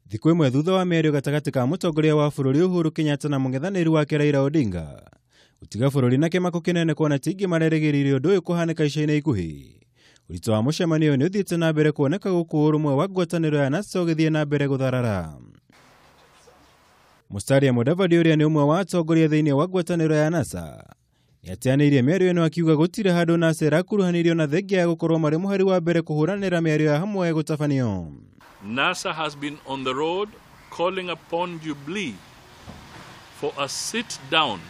Thiku imwe thutha wa miario gatagati ka Mutongoria wa bururi Uhuru Kenyatta na mũng'ethanĩri wake Raila Odinga, gũtiga bururi na kĩmako kĩnene kuona tingi marerĩgĩrĩire ũndũ ũyũ kũhanĩka ica-inĩ ikuhĩ. Ũritũ wa mũcemanio nĩ ũthiĩte na mbere kuoneka gũkũ ũrũmwe wa ngwataniro ya NASA ũgĩthiĩ na mbere gũtharara. Musalia Mudavadi ũrĩa nĩ ũmwe wa atongoria thĩinĩ wa ngwataniro ya NASA niateaniirie miario ĩno akiuga gũtirĩ handũ NASA ĩrakuruhanirio na thengia ya gũkorwo marĩ mũhari wa mbere kũhũranĩra miario ya hamwe gũtabanio. NASA has been on the road calling upon Jubilee for a sit down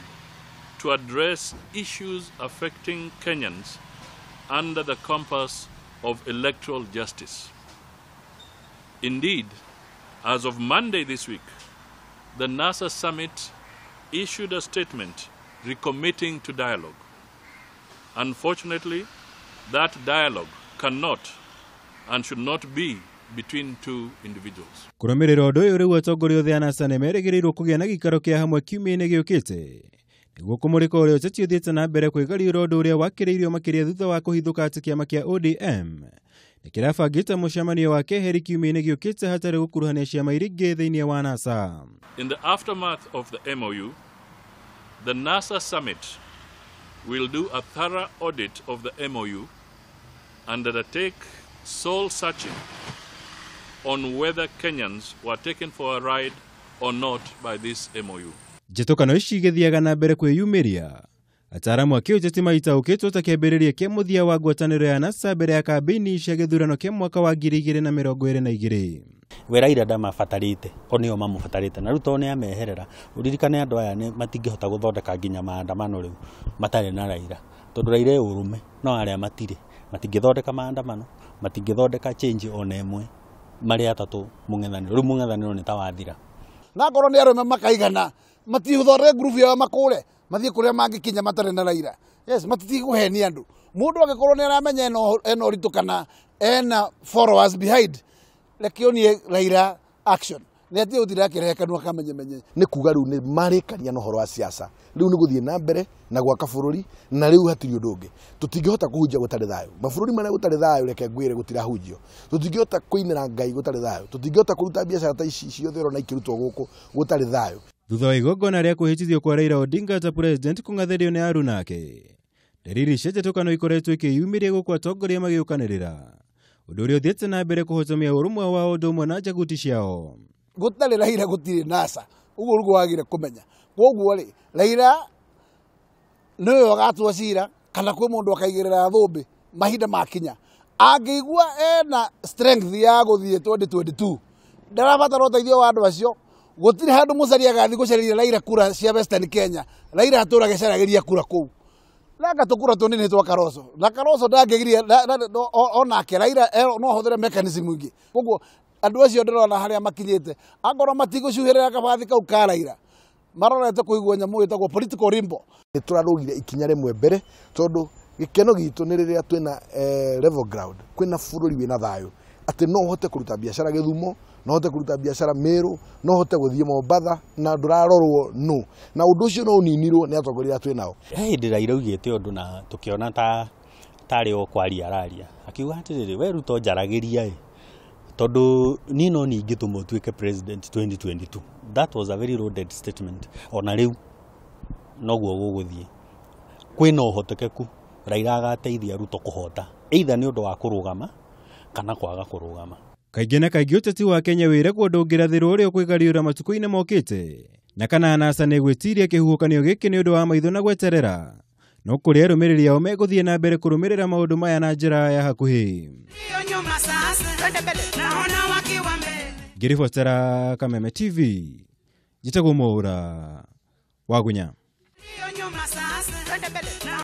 to address issues affecting Kenyans under the compass of electoral justice. Indeed, as of Monday this week, the NASA summit issued a statement recommitting to dialogue. Unfortunately, that dialogue cannot and should not be between two individuals. Kũrũmĩrĩra ũndũ ũyũ rĩu atongoria othe a NASA nĩmerĩgĩrĩirwo kũgĩa na gĩikaro kĩa hamwe kiumia-inĩ gĩũkĩte nĩguo kũmũrĩka ũrĩa ũteti ũthiĩte na mbere kwĩgariũra ũndũ ũrĩa wakĩrĩirio makĩria thutha wa kũhithũka atĩ kĩama kĩa ODM nĩkĩrabangĩte mũcemanio wa keheri kiumia-inĩ gĩũkĩte hatarĩ gũkuruhania ciama iria ingĩ thĩinĩ wa NASA. In the aftermath of the MOU, the NASA summit will do a thorough audit of the MOU and undertake soul searching on whether Kenyans were taken for a ride or not by this MOU. Njatukano ici igĩthiaga na mbere kwiyumiria. Ataaramu a kiuteti maitaũkĩtwo ta kĩambĩrĩria kĩa mũthia wa ngwatanĩro ya NASA mbere ya kambĩini cia gĩthurano kĩa mwaka wa 2022. We Raila ndamabatarĩte, o nĩo mamũbatarĩte na rĩu to nĩ ameherera. Ũririkane andũ aya matingĩhota gũthondeka nginya maandamano rĩu matarĩ na Raila. Tondũ Raila ũrũme no arĩa matingĩthondeka maandamano, matingĩthondeka change ona ĩmwe marĩ atatũ mũng'ethanĩro. Rĩu mũng'ethanĩro nĩ ta wathira. Na ngoro nĩ arũme makaigana matithondeke group ya makũre mathiĩ kũrĩa mangĩkinya matarĩ na Raila. Yes, matigũhenia andũ. Mũndũ angĩkorwo nĩ aramenya eno ũritũ kana ena followers behind, rekionie Raila action. Nĩ atĩ ũthira kĩrehe kanua kamenye nĩ kuga rĩu nĩ marĩkania na ũhoro wa siasa. Rĩu nĩ gũthiĩ na mbere na gwaka bũrũri na rĩu hatirĩ ũndũ ũngĩ. Tũtingĩhota kũhunjia gũtarĩ thayũ. Mabũrũri marĩa gũtarĩ thayũ reke ngwĩre gũtirahunjio. Tũtingĩhota kũinĩra Ngai gũtarĩ thayũ. Tũtingĩhota kũruta biacara ta ici ciothe ũrona ikĩrutwo gũkũ gũtarĩ thayũ. Thutha wa igongona rĩa kwĩhĩtithio kwa Raila Odinga ta president kũng'athĩrio nĩ aruna ake, ndariri cia Njatukano ikoretwo ikĩyumĩria gũkũ atongoria magĩũkanĩrĩra, ũndũ ũrĩa ũthiĩte na mbere kũhotomia ũrũmwe wa ũndũ ũmwe na njaguti ciao. Gũtarĩ Raila gũtirĩ NASA, ũguo rũgo wagĩrĩire kũmenya. Koguo rĩ, Raila nĩwe agatua cira kana kwĩ mũndũ akaigĩrĩra thũmbĩ mahinda makinya. Angĩigua ena strength ya gũthiĩ 2022 ndarabatara ũteithio wa andũ acio. Gũtirĩ handũ Musalia gathi gũcarĩria Raila kura cia Western Kenya. Raila atũraga gĩcaragĩria kura kũu. Langa tũkura tũnini twa Karoso. Na Karoso ndangĩgiria onake Raila no ahũthĩre mechanism ingĩ. Koguo andũ acio ndĩrona harĩa makinyĩte. Angorwo matigũcuhĩrĩra kabathi kau ka Raila. Marorete kũigua nyamũ ĩtagwo political limbo. Nĩ tũrarũgire ikinya rĩmwe mbere tondũ gĩkeno gitũ nĩ rĩrĩa twĩna level ground. Kwĩna bũrũri wĩna thayũ. Atĩ no ũhote kũruta biacara Gĩthumo, no ũhote kũruta biacara Meru, no ũhote gũthiĩ Mombatha na ndũrarorwo no. Na ũndũ ũcio no ũninirwo nĩ atongoria twĩ nao. Hĩndĩ Raila augĩte ũndũ na tũkĩona tarĩ o kwaria araria. Akiuga atĩrĩrĩ, we ruto njaragĩria tondũ niĩ no niĩ ingĩtũma ũtuĩke president 2022. That was a very loaded statement. Ona rĩu noguo gũgũthiĩ. Kwĩna ũhotekeku Raila agateithia Ruto kũhota. Either nĩ ũndũ wa kũrũgama kana kwaga kũrũgama. Kaingĩ na kaingĩ ũteti wa Kenya wĩragwo ndũngĩrathĩrwo ũrĩa kwĩgariũra matukũ-inĩ mokĩte, na kana NASA nĩ gwĩtiria kĩhuhũkanio gĩkĩ nĩ ũndũ wa maitho na gweterera, no kũrĩ arũmĩrĩri ao megũthiĩ na mbere kũrũmĩrĩra maũndũ maya na njĩra ya hakuhĩ. Ngĩribotera Kameme TV, njĩtagwo Mwaura wa Gunya.